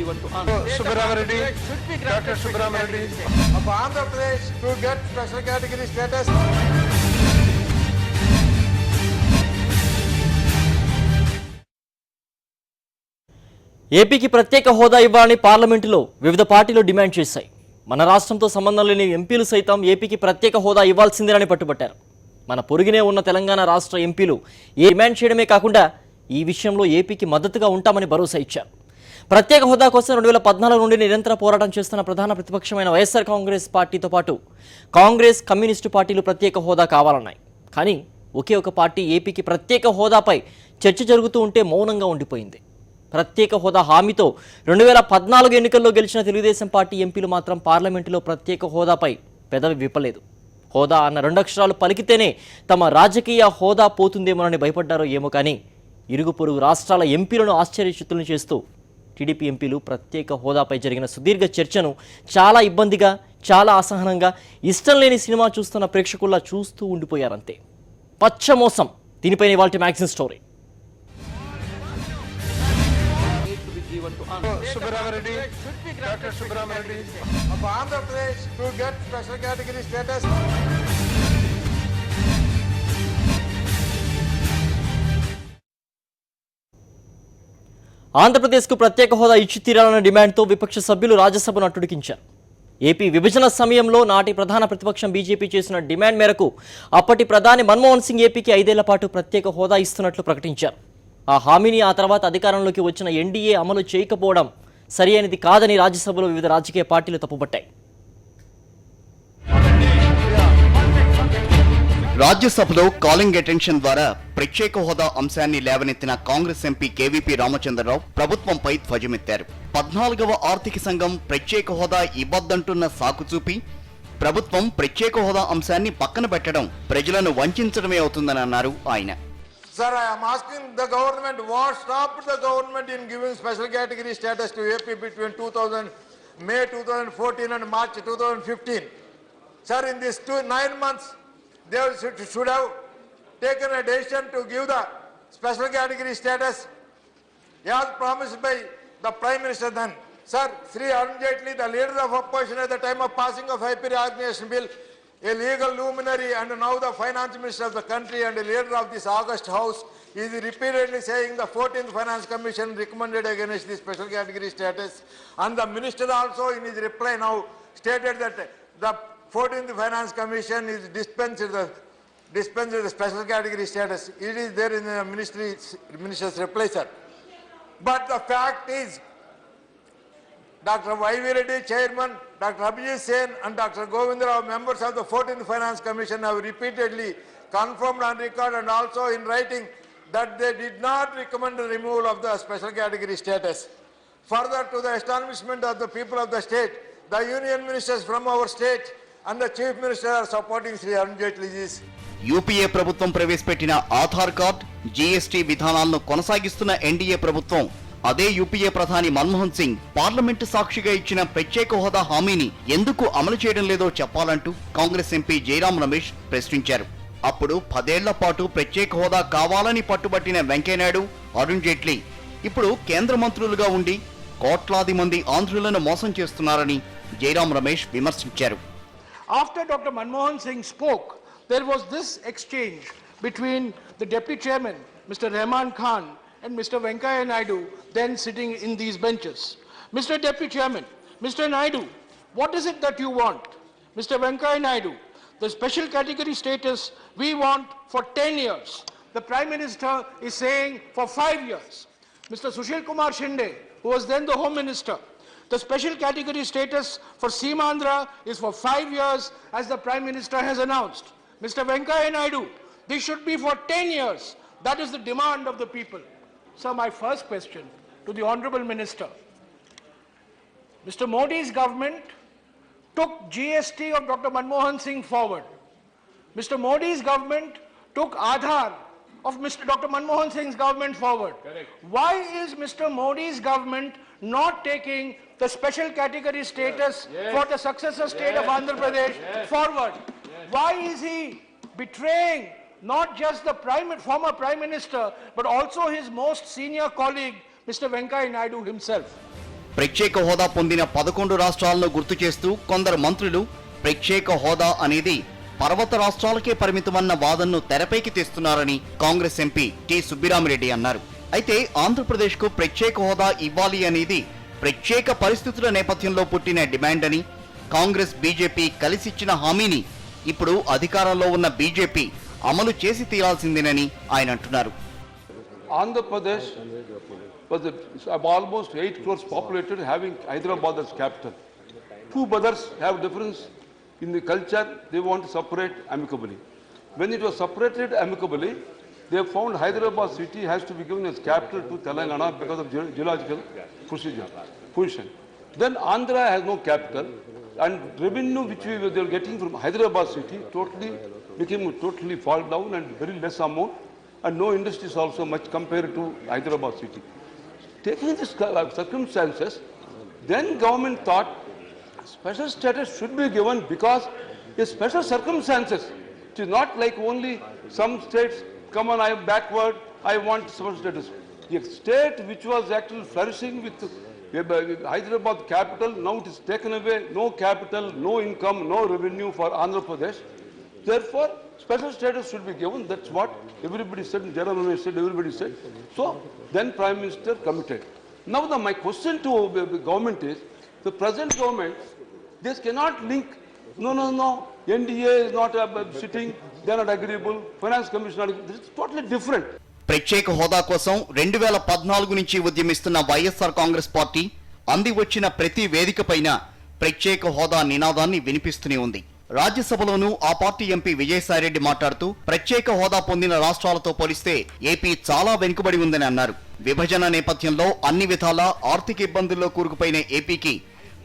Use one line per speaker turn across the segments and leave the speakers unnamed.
given to Subramanian Reddy, Dr. Subramanian Reddy of Andhra Pradesh to get special category status.
ఏపీకి ప్రత్యేక హోదా ఇవ్వాలని పార్లమెంటులో వివిధ పార్టీలు డిమాండ్ చేశాయి. మన రాష్ట్రంతో సంబంధం లేని ఎంపీలు సైతం ఏపీకి ప్రత్యేక హోదా ఇవ్వాల్సిందేనని పట్టుబట్టారు. మన పొరుగునే ఉన్న తెలంగాణ రాష్ట్ర ఎంపీలు డిమాండ్ చేయడమే కాకుండా ఈ విషయంలో ఏపీకి మద్దతుగా ఉంటామని భరోసా ఇచ్చారు. ప్రత్యేక హోదా కోసం 2014 నుండి నిరంతర పోరాటం చేస్తున్న ప్రధాన ప్రతిపక్షమైన వైఎస్ఆర్ కాంగ్రెస్ పార్టీతో పాటు కాంగ్రెస్, కమ్యూనిస్టు పార్టీలు ప్రత్యేక హోదా కావాలన్నాయి. కానీ ఒకే ఒక పార్టీ ఏపీకి ప్రత్యేక హోదాపై చర్చ జరుగుతూ ఉంటే మౌనంగా ఉండిపోయింది. ప్రత్యేక హోదా హామీతో 2014 ఎన్నికల్లో గెలిచిన తెలుగుదేశం పార్టీ ఎంపీలు మాత్రం పార్లమెంటులో ప్రత్యేక హోదాపై పెదవి విప్పలేదు. హోదా అన్న 2 అక్షరాలు పలికితేనే తమ రాజకీయ హోదా పోతుందేమోనని భయపడ్డారో ఏమో కానీ ఇరుగు పొరుగు రాష్ట్రాల ఎంపీలను ఆశ్చర్యచకితులను చేస్తూ టీడీపీ ఎంపీలు ప్రత్యేక హోదాపై జరిగిన సుదీర్ఘ చర్చను చాలా ఇబ్బందిగా, చాలా అసహనంగా, ఇష్టం లేని సినిమా చూస్తున్న ప్రేక్షకుల్లా చూస్తూ ఉండిపోయారంతే. పచ్చ మోసం. దీనిపైన ఇవాల్టి magazine story.
Subramanian Reddy, Dr. Subramanian Reddy of Andhra Pradesh to get special category status.
ఆంధ్రప్రదేశ్కు ప్రత్యేక హోదా ఇచ్చి తీరాలన్న డిమాండ్తో విపక్ష సభ్యులు రాజ్యసభను అట్టుడికించారు. ఏపీ విభజన సమయంలో నాటి ప్రధాన ప్రతిపక్షం బీజేపీ చేసిన డిమాండ్ మేరకు అప్పటి ప్రధాని మన్మోహన్ సింగ్ ఏపీకి 5 ఏళ్ల పాటు ప్రత్యేక హోదా ఇస్తున్నట్లు ప్రకటించారు. ఆ హామీని ఆ తర్వాత అధికారంలోకి వచ్చిన ఎన్డీఏ అమలు చేయకపోవడం సరి అయినది కాదని రాజ్యసభలో వివిధ రాజకీయ పార్టీలు తప్పుపట్టాయి.
రాజ్యసభలో కాలింగ్ అటెన్షన్ ద్వారా ప్రత్యేక హోదా అంశాన్ని లేవనెత్తిన కాంగ్రెస్ ఎంపీ కేవీపీ రామచంద్రరావు ప్రభుత్వంపై ధ్వజమెత్తారు. 14వ ఆర్థిక సంఘం ప్రత్యేక హోదా ఇవ్వద్దంటున్న సాకు చూపి ప్రభుత్వం ప్రత్యేక హోదా అంశాన్ని పక్కన పెట్టడం ప్రజలను వంచడమే అవుతుందని అన్నారు ఆయన.
Sir, I am asking the government, what stopped the government in giving special category status to AP between May 2014 and March 2015? Sir, in these 9 months, they should have taken a decision to give the special category status as promised by the Prime Minister then. Sir, Sri Arun Jaitley, the leader of opposition at the time of passing of IP Reorganization Bill, a legal luminary and now the finance minister of the country and a leader of this August House, is repeatedly saying the 14th Finance Commission recommended against the special category status, and the minister also in his reply now stated that the 14th Finance Commission is dispensed the special category status. It is there in the minister's reply, sir. But the fact is, Dr. Y.V. Reddy, Chairman, Dr. Abhijit Sen and Dr. Govind Rao, members of the 14th Finance Commission, have repeatedly confirmed on record and also in writing that they did not recommend the removal of the special category status. Further, to the astonishment of the people of the state, the union ministers from our state and the chief minister are supporting Sri Arun Jaitley's.
UPA ప్రభుత్వం ప్రవేశపెట్టిన Aadhaar card, GST విధానాలను కొనసాగిస్తున్న NDA ప్రభుత్వం అదే UPA ప్రధాని Manmohan Singh parliament సాక్షిగా ఇచ్చిన ప్రత్యేక హోదా హామీని ఎందుకు అమలు చేయడం లేదో చెప్పాలంటూ కాంగ్రెస్ ఎంపీ జయరాం రమేష్ ప్రశ్నించారు. అప్పుడు 10 ఏళ్ల పాటు ప్రత్యేక హోదా కావాలని పట్టుబట్టిన వెంకయ్యనాయుడు, అరుణ్ జైట్లీ ఇప్పుడు కేంద్ర మంత్రులుగా ఉండి కోట్లాది మంది ఆంధ్రులను మోసం చేస్తున్నారని జయరాం రమేష్ విమర్శించారు.
After Dr. Manmohan Singh spoke, there was this exchange between the deputy chairman, Mr. Rahman Khan, and Mr. Venkaiah Naidu, then sitting in these benches. Mr. Deputy Chairman, Mr. Naidu, what is it that you want? Mr. Venkaiah Naidu, the special category status we want for 10 years. The Prime Minister is saying for 5 years. Mr. Sushil Kumar Shinde, who was then the Home Minister, the special category status for Seemandhra is for 5 years as the Prime Minister has announced. Mr. Venkaiah Naidu, this should be for 10 years. That is the demand of the people. So my first question to the Honorable Minister, Mr. Modi's government took GST of Dr. Manmohan Singh forward. Mr. Modi's government took Aadhaar of Dr. Manmohan Singh's government forward. Correct. Why is Mr. Modi's government not taking the special category status for the successor state of Andhra Pradesh forward? Why is he betraying not just the former Prime Minister, but also his most senior colleague, Mr. Venkaiah Naidu himself?
ప్రత్యేక హోదా పొందిన 11 రాష్ట్రాలను గుర్తు చేస్తూ కొందరు మంత్రులు ప్రత్యేక హోదా అనేది పర్వత రాష్ట్రాలకే పరిమితమన్న వాదనను తెరపైకి తెస్తున్నారని కాంగ్రెస్ ఎంపీ టి సుబ్బిరామిరెడ్డి అన్నారు. అయితే ఆంధ్రప్రదేశ్కు ప్రత్యేక హోదా ఇవ్వాలి అనేది ప్రత్యేక పరిస్థితుల నేపథ్యంలో పుట్టిన డిమాండ్ అని, కాంగ్రెస్ బీజేపీ కలిసిచ్చిన హామీని ఇప్పుడు అధికారంలో ఉన్న బీజేపీ అమలు చేసి తీరాల్సిందేనని ఆయన అంటున్నారు.
Andhra Pradesh was almost 8 crores populated, having Hyderabad as capital. Two brothers have difference in the culture, they want to separate amicably. When it was separated amicably, they found Hyderabad city has to be given as capital to Telangana because of geological position. Then Andhra has no capital, and revenue which they were getting from Hyderabad city totally fall down and very less amount, and no industries also much compared to Hyderabad city. Taking these circumstances, then government thought special status should be given because it's special circumstances. It is not like only some states, come on, I am backward, I want special status. The state which was actually flourishing with Hyderabad capital, now it is taken away, no capital, no income, no revenue for Andhra Pradesh. Therefore, special status should be given. That's what everybody said, Jairam said, everybody said. So, then Prime Minister committed. Now, my question to the government is, the present government, this cannot link, no, NDA is not sitting, they are not agreeable, Finance Commission not agreeable. This is totally different.
ప్రత్యేక హోదా కోసం 2014 నుంచి ఉద్యమిస్తున్న YSR Congress party అంది వచ్చిన ప్రతి వేదికపైన ప్రత్యేక హోదా నినాదాన్ని వినిపిస్తూనే ఉంది. రాజ్యసభలోనూ ఆ పార్టీ ఎంపీ విజయసాయిరెడ్డి మాట్లాడుతూ ప్రత్యేక హోదా పొందిన రాష్ట్రాలతో పోలిస్తే ఏపీ చాలా వెనుకబడి ఉందని అన్నారు. విభజన నేపథ్యంలో అన్ని విధాలా ఆర్థిక ఇబ్బందుల్లో కూరుకుపోయిన ఏపీకి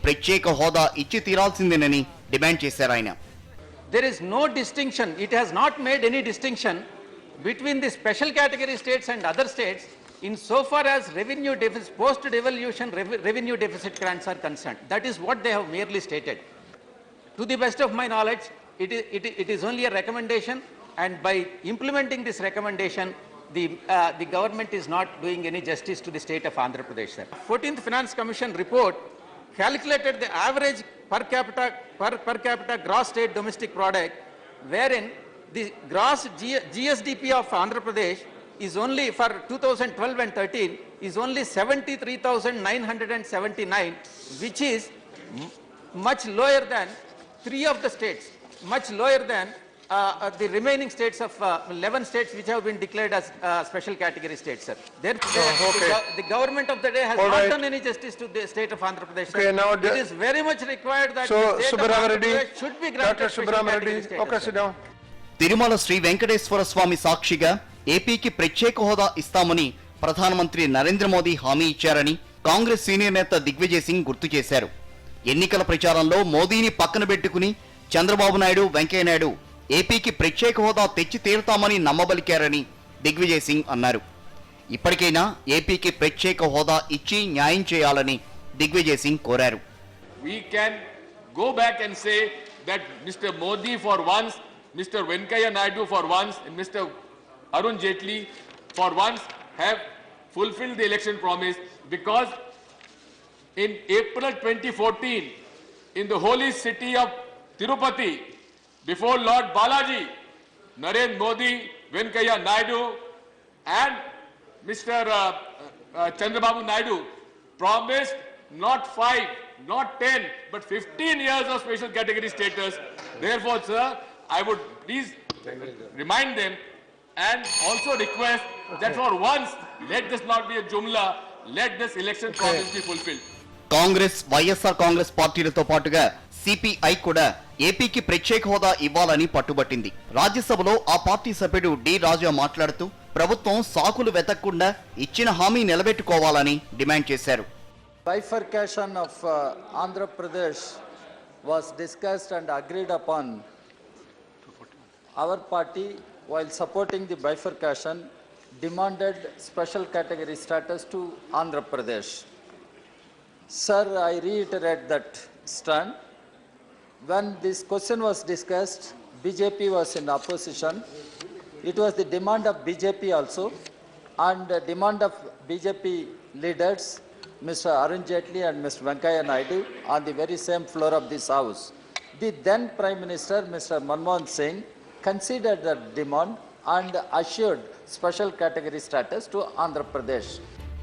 ప్రత్యేక హోదా ఇచ్చి తీరాల్సిందేనని డిమాండ్ చేశారు ఆయన.
There is no distinction, it has not made any distinction between the special category states and other states in so far as revenue deficit, post-devolution revenue deficit grants are concerned. That is what they have merely stated. To the best of my knowledge, it is only a recommendation, and by implementing this recommendation, the government is not doing any justice to the state of Andhra Pradesh. 14th Finance Commission report calculated the average per capita gross state domestic product, wherein the gross GSDP of Andhra Pradesh is only for 2012 and 13 is only 73,979, which is much lower than 3 of the states, much lower than the remaining states of 11 states which have been declared as special category states, sir. The government of the day has not done any justice to the state of Andhra Pradesh.
Okay, now
it is very much required that
so,
the state of Andhra
Subramanian
Pradesh should be granted special category status.
Okay, sit down.
Tirumala Shri Venkateswara స్వామి సాక్షిగా ఏపీకి ప్రత్యేక హోదా ఇస్తామని ప్రధానమంత్రి నరేంద్ర మోదీ హామీ ఇచ్చారని Congress senior నేత దిగ్విజయ్ సింగ్ గుర్తు చేశారు. ఎన్నికల ప్రచారంలో మోదీని పక్కన పెట్టుకుని చంద్రబాబు నాయుడు, వెంకయ్య నాయుడు ఏపీకి ప్రత్యేక హోదా తెచ్చి తీరుతామని నమ్మబలికారని దిగ్విజయ్ సింగ్ అన్నారు. ఇప్పటికైనా ఏపీకి ప్రత్యేక హోదా ఇచ్చి న్యాయం చేయాలని దిగ్విజయ్ సింగ్ కోరారు.
We can go back and say that Mr. Modi for once, Mr. Venkaiah Naidu for once, and Mr. Arun Jaitley for once have fulfilled the election promise, because in April 2014, in the holy city of Tirupati, before Lord Balaji, Narendra Modi, Venkaiah Naidu and Mr. Chandrababu Naidu promised not 5, not 10, but 15 years of special category status. Therefore, sir, I would please remind them and also request that for once, let this not be a jumla, let this election promise be fulfilled.
Congress, YSR Congress పార్టీలతో పాటుగా CPI కూడా ఏపీకి ప్రత్యేక హోదా ఇవ్వాలని పట్టుబట్టింది. రాజ్యసభలో ఆ party సభ్యుడు డి రాజా మాట్లాడుతూ ప్రభుత్వం సాకులు వెతకకుండా ఇచ్చిన హామీ నిలబెట్టుకోవాలని డిమాండ్ చేశారు.
Bifurcation of Andhra Pradesh was discussed and agreed upon. Our party, while supporting the bifurcation, demanded special category status to Andhra Pradesh. Sir, I reiterate that stand. When this question was discussed, BJP was in opposition. It was the demand of BJP also, and the demand of BJP leaders Mr. Arun Jaitley and Mr. Venkaiah Naidu on the very same floor of this house. The then Prime Minister, Mr. Manmohan Singh, considered that demand and assured special category status to Andhra Pradesh.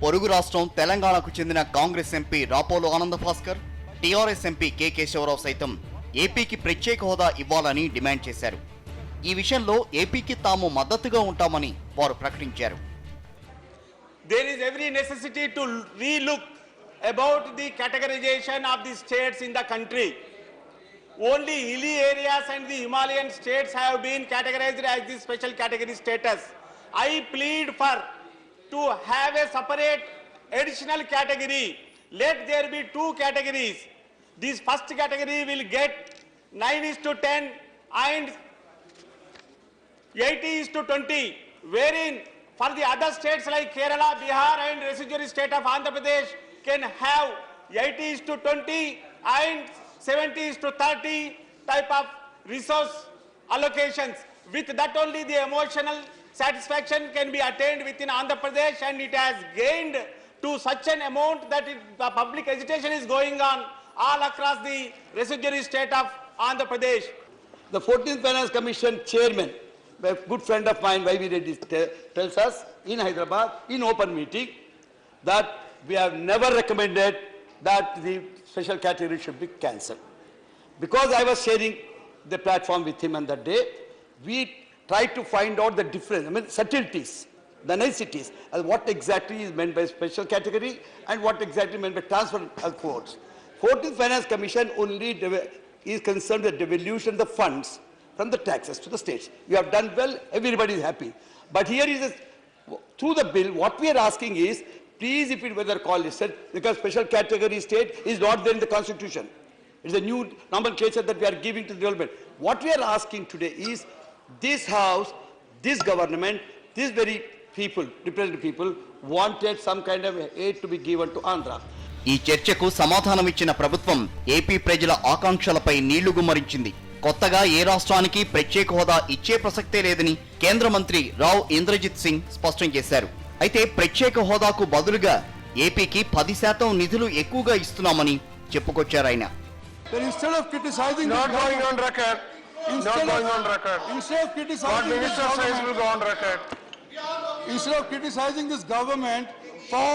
పొరుగు రాష్ట్రం తెలంగాణకు చెందిన Congress MP Rapolu Ananda Bhaskar, TRS MP K Keshava Rao సైతం ఏపీకి ప్రత్యేక హోదా ఇవ్వాలని demand చేశారు. ఈ విషయంలో ఏపీకి తాము మద్దతుగా ఉంటామని వారు ప్రకటించారు.
There is every necessity to relook about the categorization of the states in the country. Only hilly areas and the Himalayan states have been categorized as the special category status. I plead for to have a separate additional category. Let there be two categories. This first category will get 9:10 and 80:20, wherein for the other states like Kerala, Bihar and residuary state of Andhra Pradesh can have 80:20 and 70:30 type of resource allocations. With that only the emotional satisfaction can be attained within Andhra Pradesh, and it has gained to such an amount that the public agitation is going on all across the residuary state of Andhra Pradesh.
The 14th Finance Commission chairman, a good friend of mine, Y.V. Reddy, tells us in Hyderabad, in open meeting, that we have never recommended that the special category should be cancelled. Because I was sharing the platform with him on that day, we tried to find out the difference, subtleties, the niceties, and what exactly is meant by special category and what exactly meant by transfer of quotes. 14th Finance Commission only is concerned with devolution of the funds from the taxes to the states. You have done well, everybody is happy. But here is, through the bill, what we are asking is, please, if it whether call listed, because special category state is not there in the constitution. It's a new nomenclature that we are giving to the development. What we are asking today is, this house, this government, these very people, representative people, wanted some kind of aid to be given to Andhra.
ఈ చర్చకు సమాధానమిచ్చిన ప్రభుత్వం AP ప్రజల ఆకాంక్షలపై నీళ్లు గుమ్మరించింది. కొత్తగా ఏ రాష్ట్రానికి ప్రత్యేక హోదా ఇచ్చే ప్రసక్తే లేదని కేంద్ర మంత్రి రావ్ ఇంద్రజిత్ సింగ్ స్పష్టం చేశారు. అయితే ప్రత్యేక హోదాకు బదులుగా ఏపీకి 10% నిధులు ఎక్కువగా ఇస్తున్నామని చెప్పుకొచ్చారు ఆయన.
Instead of criticizing
Not going on record.
Instead of criticizing this government for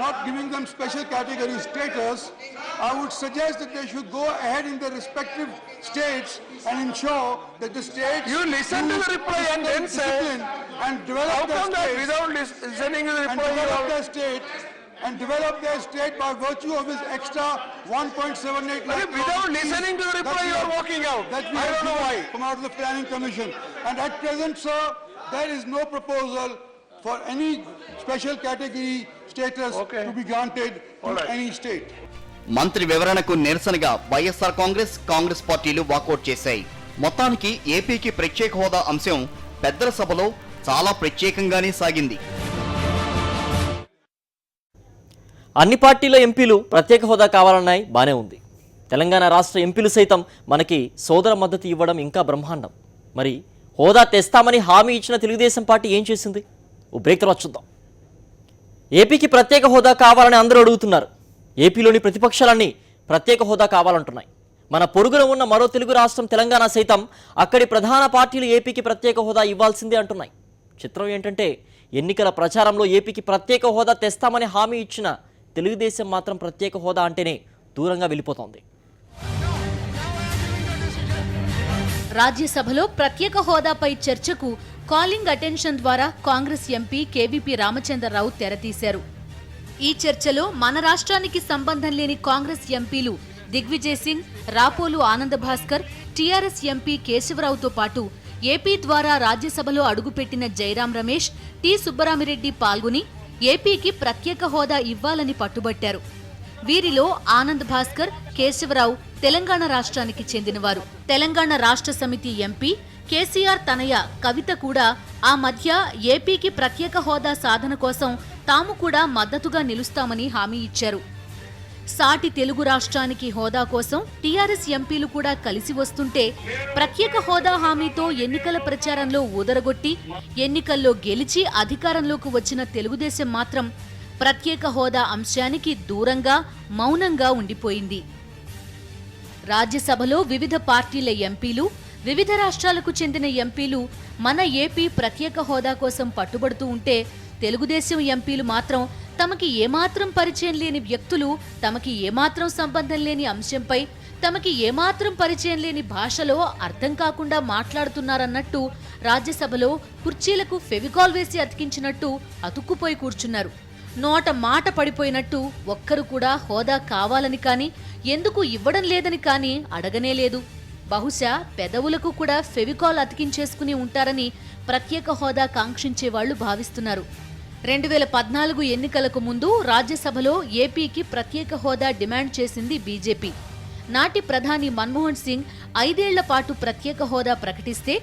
not giving them special category status, I would suggest that they should go ahead in their respective states and ensure that the states
You listen to the reply and then say,
and develop
how
their
come that
states
without listening to the
and
reply you
develop
are...
their state and develop their state by virtue of this extra 1.78 lakh crores
Without listening to the reply you are walking out.
that we
I
have
don't know
given
why.
come out of the Planning Commission. And at present, sir, there is no proposal for any special category status to be granted to any state.
మంత్రి వివరణకు నిరసనగా వైఎస్ఆర్ కాంగ్రెస్ పార్టీలు walkout చేశాయి. మొత్తానికి ఏపీకి ప్రత్యేక హోదా అంశం పెద్దల సభలో చాలా ప్రత్యేకంగానే సాగింది.
అన్ని పార్టీల ఎంపీలు ప్రత్యేక హోదా కావాలన్నాయి, బానే ఉంది. తెలంగాణ రాష్ట్ర ఎంపీలు సైతం మనకి సోదర మద్దతు ఇవ్వడం ఇంకా బ్రహ్మాండం. మరి హోదా తెస్తామని హామీ ఇచ్చిన తెలుగుదేశం పార్టీ ఏం చేసింది? ఓ బ్రేక్ తర్వాత చూద్దాం. ఏపీకి ప్రత్యేక హోదా కావాలని అందరూ అడుగుతున్నారు. ఏపీలోని ప్రతిపక్షాలన్నీ ప్రత్యేక హోదా కావాలంటున్నాయి. మన పొరుగున ఉన్న మరో తెలుగు రాష్ట్రం తెలంగాణ సైతం అక్కడి ప్రధాన పార్టీలు ఏపీకి ప్రత్యేక హోదా ఇవ్వాల్సిందే అంటున్నాయి. చిత్రం ఏంటంటే ఎన్నికల ప్రచారంలో ఏపీకి ప్రత్యేక హోదా తెస్తామని హామీ ఇచ్చిన తెలుగుదేశం మాత్రం ప్రత్యేక హోదా అంటేనే దూరంగా వెళ్ళిపోతోంది.
రాజ్యసభలో ప్రత్యేక హోదాపై చర్చకు కాలింగ్ అటెన్షన్ ద్వారా కాంగ్రెస్ ఎంపీ కేవీపీ రామచంద్రరావు తెరతీశారు. ఈ చర్చలో మన రాష్ట్రానికి సంబంధం లేని కాంగ్రెస్ ఎంపీలు దిగ్విజయ్ సింగ్, రాపోలు ఆనంద భాస్కర్, టీఆర్ఎస్ ఎంపీ కేశవరావుతో పాటు ఏపీ ద్వారా రాజ్యసభలో అడుగుపెట్టిన జైరాం రమేష్, టి సుబ్బరామిరెడ్డి పాల్గొని ఏపీకి ప్రత్యేక హోదా ఇవ్వాలని పట్టుబట్టారు. వీరిలో ఆనంద్ భాస్కర్, కేశవరావు తెలంగాణ రాష్ట్రానికి చెందినవారు. తెలంగాణ రాష్ట్ర సమితి ఎంపీ కేసీఆర్ తనయ కవిత కూడా ఆ మధ్య ఏపీకి ప్రత్యేక హోదా సాధన కోసం తాము కూడా మద్దతుగా నిలుస్తామని హామీ ఇచ్చారు. సాటి తెలుగు రాష్ట్రానికి హోదా కోసం టీఆర్ఎస్ ఎంపీలు కూడా కలిసి వస్తుంటే ప్రత్యేక హోదా హామీతో ఎన్నికల ప్రచారంలో ఊదరగొట్టి ఎన్నికల్లో గెలిచి అధికారంలోకి వచ్చిన తెలుగుదేశం మాత్రం ప్రత్యేక హోదా అంశానికి దూరంగా మౌనంగా ఉండిపోయింది. రాజ్యసభలో వివిధ పార్టీల ఎంపీలు, వివిధ రాష్ట్రాలకు చెందిన ఎంపీలు మన ఏపీ ప్రత్యేక హోదా కోసం పట్టుబడుతూ ఉంటే, తెలుగుదేశం ఎంపీలు మాత్రం తమకి ఏమాత్రం పరిచయం లేని వ్యక్తులు, తమకి ఏమాత్రం సంబంధం లేని అంశంపై, తమకి ఏమాత్రం పరిచయం లేని భాషలో అర్థం కాకుండా మాట్లాడుతున్నారన్నట్టు రాజ్యసభలో కుర్చీలకు ఫెవికాల్ వేసి అతికించినట్టు అతుక్కుపోయి కూర్చున్నారు. నోట మాట పడిపోయినట్టు ఒక్కరు కూడా హోదా కావాలని కానీ, ఎందుకు ఇవ్వడం లేదని కానీ అడగనే లేదు. బహుశా పెదవులకు కూడా ఫెవికాల్ అతికించేసుకుని ఉంటారని ప్రత్యేక హోదా కాంక్షించే వాళ్లు భావిస్తున్నారు. 2014 ఎన్నికలకు ముందు రాజ్యసభలో ఏపీకి ప్రత్యేక హోదా డిమాండ్ చేసింది బీజేపీ. నాటి ప్రధాని మన్మోహన్ సింగ్ 5 ఏళ్ల పాటు ప్రత్యేక హోదా ప్రకటిస్తే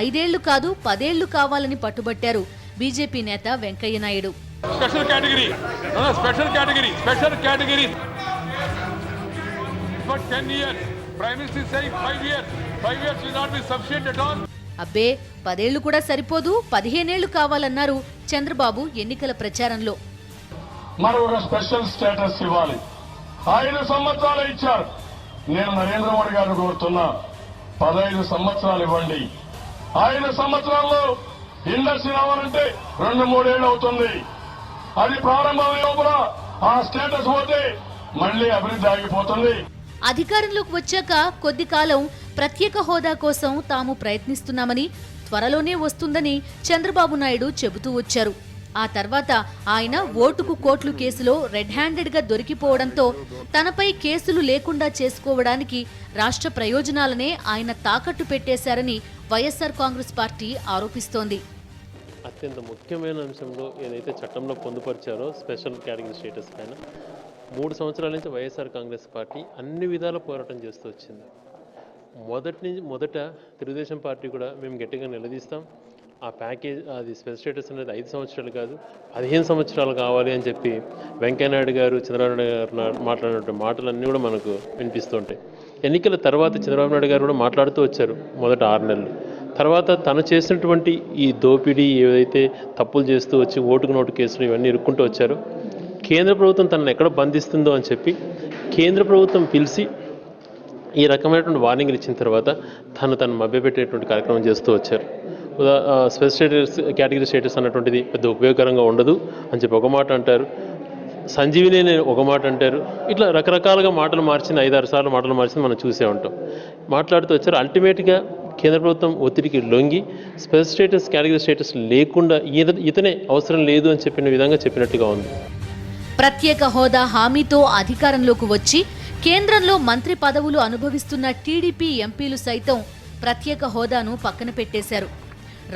5 ఏళ్లు కాదు 10 ఏళ్లు కావాలని పట్టుబట్టారు బీజేపీ నేత Venkaiah Naidu.
Special category. No, special category. Special category. For 10 years. Prime Minister is saying 5 years. 5 years will not be sufficient at all.
అబ్బే 10 ఏళ్లు కూడా సరిపోదు, 15 ఏళ్లు కావాలన్నారు చంద్రబాబు ఎన్నికల ప్రచారంలో.
మరొక స్పెషల్ స్టేటస్ ఇవ్వాలి. 5 సంవత్సరాలు ఇచ్చారు. నేను నరేంద్ర మోడీ గారిని కోరుతున్నా, 15 సంవత్సరాలు ఇవ్వండి. 5 సంవత్సరాల్లో ఇండస్ట్రీ రావాలంటే 2-3 ఏళ్ళు అవుతుంది. అది ప్రారంభమైన లోపల ఆ స్టేటస్ పోతే మళ్లీ అభివృద్ధి ఆగిపోతుంది.
అధికారంలోకి వచ్చాక కొద్ది కాలం ప్రత్యేక హోదా కోసం తాము ప్రయత్నిస్తున్నామని, త్వరలోనే వస్తుందని చంద్రబాబు నాయుడు చెబుతూ వచ్చారు. ఆ తర్వాత ఆయన ఓటుకు కోట్లు కేసులో రెడ్ హ్యాండెడ్ గా దొరికిపోవడంతో తనపై కేసులు లేకుండా చేసుకోవడానికి రాష్ట్ర ప్రయోజనాలనే ఆయన తాకట్టు పెట్టేశారని వైఎస్ఆర్ కాంగ్రెస్ పార్టీ ఆరోపిస్తోంది.
అత్యంత ముఖ్యమైన అంశంలో ఏదైతే చట్టంలో పొందుపరిచారో స్పెషల్ కేటగిరీ స్టేటస్ పైన 3 సంవత్సరాల నుంచి వైఎస్ఆర్ కాంగ్రెస్ పార్టీ అన్ని విధాల పోరాటం చేస్తూ వచ్చింది. మొదట తెలుగుదేశం పార్టీ కూడా మేము గట్టిగా నిలదీస్తాం, ఆ ప్యాకేజ్ అది స్పెషల్ స్టేటస్ అనేది 5 సంవత్సరాలు కాదు 15 సంవత్సరాలు కావాలి అని చెప్పి వెంకయ్యనాయుడు గారు చంద్రబాబు నాయుడు గారు మాట్లాడినటువంటి మాటలన్నీ కూడా మనకు వినిపిస్తుంటాయి. ఎన్నికల తర్వాత చంద్రబాబు నాయుడు గారు కూడా మాట్లాడుతూ వచ్చారు మొదట 6 నెలలు. తర్వాత తను చేసినటువంటి ఈ దోపిడీ ఏదైతే తప్పులు చేస్తూ వచ్చి ఓటుకు నోటు కేసులు ఇవన్నీ ఇరుక్కుంటూ వచ్చారు. కేంద్ర ప్రభుత్వం తనను ఎక్కడ బంధిస్తుందో అని చెప్పి కేంద్ర ప్రభుత్వం పిలిచి ఈ రకమైనటువంటి వార్నింగ్లు ఇచ్చిన తర్వాత తను మభ్యపెట్టేటువంటి కార్యక్రమం చేస్తూ వచ్చారు. స్పెషల్ స్టేటస్ కేటగిరీ స్టేటస్ అన్నటువంటిది పెద్ద ఉపయోగకరంగా ఉండదు అని చెప్పి ఒక మాట అంటారు, సంజీవిని ఒక మాట అంటారు. ఇట్లా రకరకాలుగా మాటలు మార్చింది, 5-6 సార్లు మాటలు మార్చింది మనం చూసే ఉంటాం. మాట్లాడుతూ వచ్చారు. అల్టిమేట్గా కేంద్ర ప్రభుత్వం ఒత్తిడికి లొంగి స్పెషల్ స్టేటస్ కేటగిరీ స్టేటస్ లేకుండా ఇతనే అవసరం లేదు అని చెప్పిన విధంగా చెప్పినట్టుగా ఉంది.
ప్రత్యేక హోదా హామీతో అధికారంలోకి వచ్చి కేంద్రంలో మంత్రి పదవులు అనుభవిస్తున్న టీడీపీ ఎంపీలు సైతం ప్రత్యేక హోదాను పక్కన పెట్టేశారు.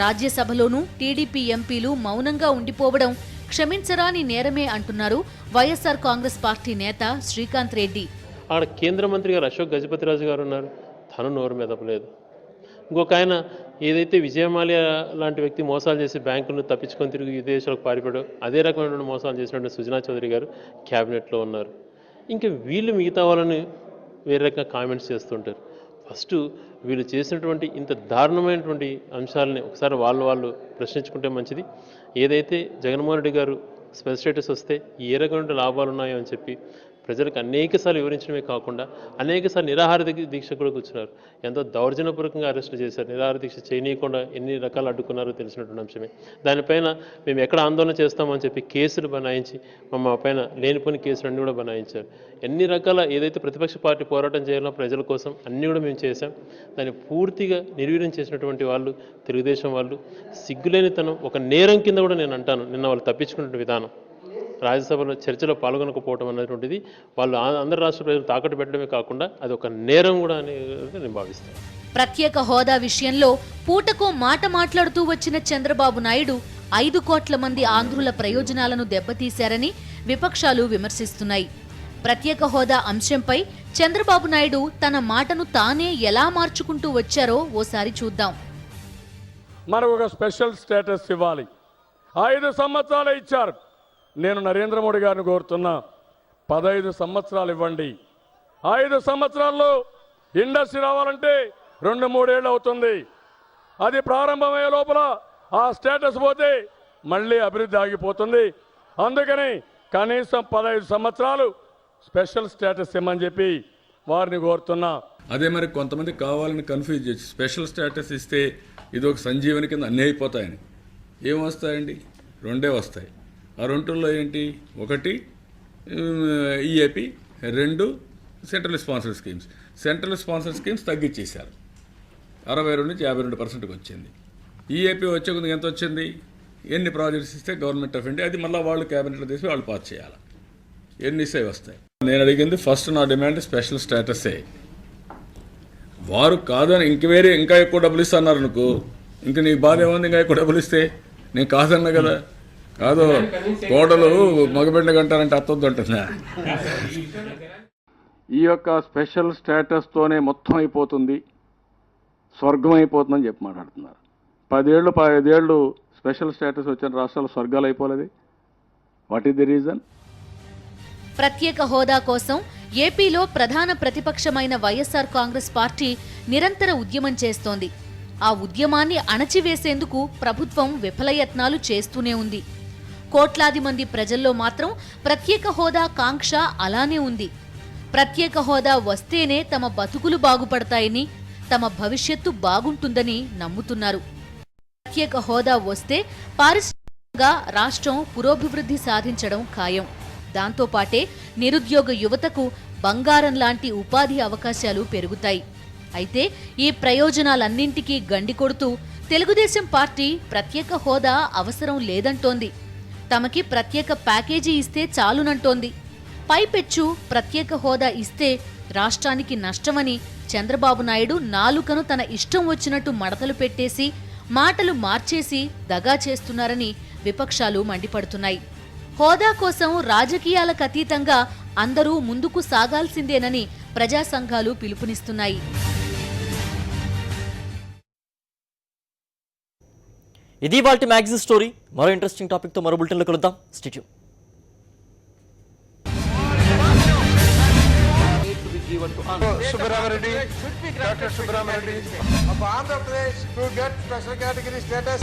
రాజ్యసభలోనూ టీడీపీ ఎంపీలు మౌనంగా ఉండిపోవడం క్షమించరాని నేరమే అంటున్నారు వైఎస్ఆర్ కాంగ్రెస్ పార్టీ నేత శ్రీకాంత్ రెడ్డి.
అక్కడ కేంద్ర మంత్రి గారు అశోక్ గజపతిరాజు గారు ఉన్నారు, తను నోరు మెదపలేదు. ఇంకొక ఆయన ఏదైతే విజయమాల్యా లాంటి వ్యక్తి మోసాలు చేసి బ్యాంకులను తప్పించుకొని తిరిగి విదేశాలకు పారిపోయాడు, అదే రకమైన మోసాలు చేసినటువంటి సుజనా చౌదరి గారు క్యాబినెట్లో ఉన్నారు. ఇంకా వీళ్ళు మిగతా వాళ్ళని వేరే రకంగా కామెంట్స్ చేస్తుంటారు. ఫస్ట్ వీళ్ళు చేసినటువంటి ఇంత దారుణమైనటువంటి అంశాలని ఒకసారి వాళ్ళు ప్రశ్నించుకుంటే మంచిది. ఏదైతే జగన్మోహన్ రెడ్డి గారు స్పెషల్ స్టేటస్ వస్తే ఏ రకమైన లాభాలు ఉన్నాయో అని చెప్పి ప్రజలకు అనేకసార్లు వివరించడమే కాకుండా అనేకసార్లు నిరాహార దీక్ష కూడా కూర్చున్నారు. ఎంతో దౌర్జన్యపూర్వకంగా అరెస్టులు చేశారు. నిరాహార దీక్ష చేయనీయకుండా ఎన్ని రకాలు అడ్డుకున్నారో తెలిసినటువంటి అంశమే. దానిపైన మేము ఎక్కడ ఆందోళన చేస్తామని చెప్పి కేసులు బనాయించి మా పైన లేనిపోని కేసులు అన్నీ కూడా బనాయించారు. ఎన్ని రకాల ఏదైతే ప్రతిపక్ష పార్టీ పోరాటం చేయాలో ప్రజల కోసం అన్నీ కూడా మేము చేశాం. దాన్ని పూర్తిగా నిర్వీర్యం చేసినటువంటి వాళ్ళు తెలుగుదేశం వాళ్ళు సిగ్గులేనితనం ఒక నేరం కింద కూడా నేను అంటాను. నిన్న వాళ్ళు తప్పించుకున్న విధానం, రాజ్యసభలో చర్చలో పాల్గొనకపోవడం అనేటువంటిది వాళ్ళు అందరు రాష్ట్ర ప్రజలు తాకట్టు పెట్టడమే కాకుండా అది ఒక నేరం కూడా అని నేను భావిస్తాను.
ప్రత్యేక హోదా విషయంలో పూటకో మాట మాట్లాడుతూ వచ్చిన చంద్రబాబు నాయుడు 5 కోట్ల మంది ఆంధ్రుల ప్రయోజనాలను దెబ్బతీశారని విపక్షాలు విమర్శిస్తున్నాయి. ప్రత్యేక హోదా అంశంపై చంద్రబాబు నాయుడు తన మాటను తానే ఎలా మార్చుకుంటూ వచ్చారో ఓసారి చూద్దాం.
మరొక స్పెషల్ స్టేటస్ ఇవ్వాలి. 5 సంవత్సరాలు ఇచ్చారు. నేను నరేంద్ర మోడీ గారిని కోరుతున్నా, 15 సంవత్సరాలు ఇవ్వండి. 5 సంవత్సరాల్లో ఇండస్ట్రీ రావాలంటే 2-3 ఏళ్ళు అవుతుంది. అది ప్రారంభమయ్యే లోపల ఆ స్టేటస్ పోతే మళ్ళీ అభివృద్ధి ఆగిపోతుంది. అందుకని కనీసం 15 సంవత్సరాలు స్పెషల్ స్టేటస్ ఇమ్మని చెప్పి వారిని కోరుతున్నా.
అదే మరి కొంతమంది కావాలని కన్ఫ్యూజ్ చేసి స్పెషల్ స్టేటస్ ఇస్తే ఇది ఒక సంజీవని కింద అన్నీ అయిపోతాయని. ఏం వస్తాయండి? 2 వస్తాయి. ఆ 2లో ఏంటి? 1 EAP, 2 central sponsor schemes. Central sponsor schemes తగ్గించేశారు, 62 నుంచి 52%కి వచ్చింది. ఈఏపీ వచ్చే కొద్దిగా ఎంత వచ్చింది? ఎన్ని ప్రాజెక్ట్స్ ఇస్తే గవర్నమెంట్ ఆఫ్ ఇండియా, అది మళ్ళీ వాళ్ళు క్యాబినెట్లో తీసి వాళ్ళు పాస్ చేయాలి. ఎన్ని ఇస్తే వస్తాయి. నేను అడిగింది ఫస్ట్, నా డిమాండ్ స్పెషల్ స్టేటసే. వారు కాదని ఇంకా ఎక్కువ డబ్బులు ఇస్తున్నారు అనుకో, ఇంక నీ బాధ ఏముంది? ఇంకా ఎక్కువ డబ్బులు ఇస్తే నేను కాదన్నా కదా. కాదు, కోడలు మగబిడ్డ కంటారంటే అత్తొద్దు అంటుందా? ఈ యొక్క స్పెషల్ స్టేటస్తోనే మొత్తం అయిపోతుంది, స్వర్గం అయిపోతుందని చెప్పి మాట్లాడుతున్నారు. 10 ఏళ్ళు స్పెషల్ స్టేటస్ వచ్చిన రాష్ట్రాలు స్వర్గాలు అయిపోలేదు. What is the reason?
ప్రత్యేక హోదా కోసం ఏపీలో ప్రధాన ప్రతిపక్షమైన వైఎస్ఆర్ కాంగ్రెస్ పార్టీ నిరంతర ఉద్యమం చేస్తోంది. ఆ ఉద్యమాన్ని అణచివేసేందుకు ప్రభుత్వం విఫలయత్నాలు చేస్తూనే ఉంది. కోట్లాది మంది ప్రజల్లో మాత్రం ప్రత్యేక హోదా కాంక్ష అలానే ఉంది. ప్రత్యేక హోదా వస్తేనే తమ బతుకులు బాగుపడతాయని, తమ భవిష్యత్తు బాగుంటుందని నమ్ముతున్నారు. ప్రత్యేక హోదా వస్తే పారిశ్రామికంగా రాష్ట్రం పురోభివృద్ధి సాధించడం ఖాయం. దాంతోపాటే నిరుద్యోగ యువతకు బంగారం లాంటి ఉపాధి అవకాశాలు పెరుగుతాయి. అయితే ఈ ప్రయోజనాలన్నింటికీ గండి కొడుతూ తెలుగుదేశం పార్టీ ప్రత్యేక హోదా అవసరం లేదంటోంది. తమకి ప్రత్యేక ప్యాకేజీ ఇస్తే చాలునంటోంది. పైపెచ్చు ప్రత్యేక హోదా ఇస్తే రాష్ట్రానికి నష్టమని చంద్రబాబు నాయుడు నాలుకను తన ఇష్టం వచ్చినట్టు మడతలు పెట్టేసి మాటలు మార్చేసి దగా చేస్తున్నారని విపక్షాలు మండిపడుతున్నాయి. హోదా కోసం రాజకీయాలకు అతీతంగా అందరూ ముందుకు సాగాల్సిందేనని ప్రజా సంఘాలు పిలుపునిస్తున్నాయి.
ఇది వాల్టి మ్యాగజైన్ స్టోరీ. మరో ఇంట్రెస్టింగ్ టాపిక్తో మరో బులెటిన్లో కలుద్దాం. Stay tune.
Subramanian Reddy, Dr. Subramanian Reddy of Andhra Pradesh to get special category status.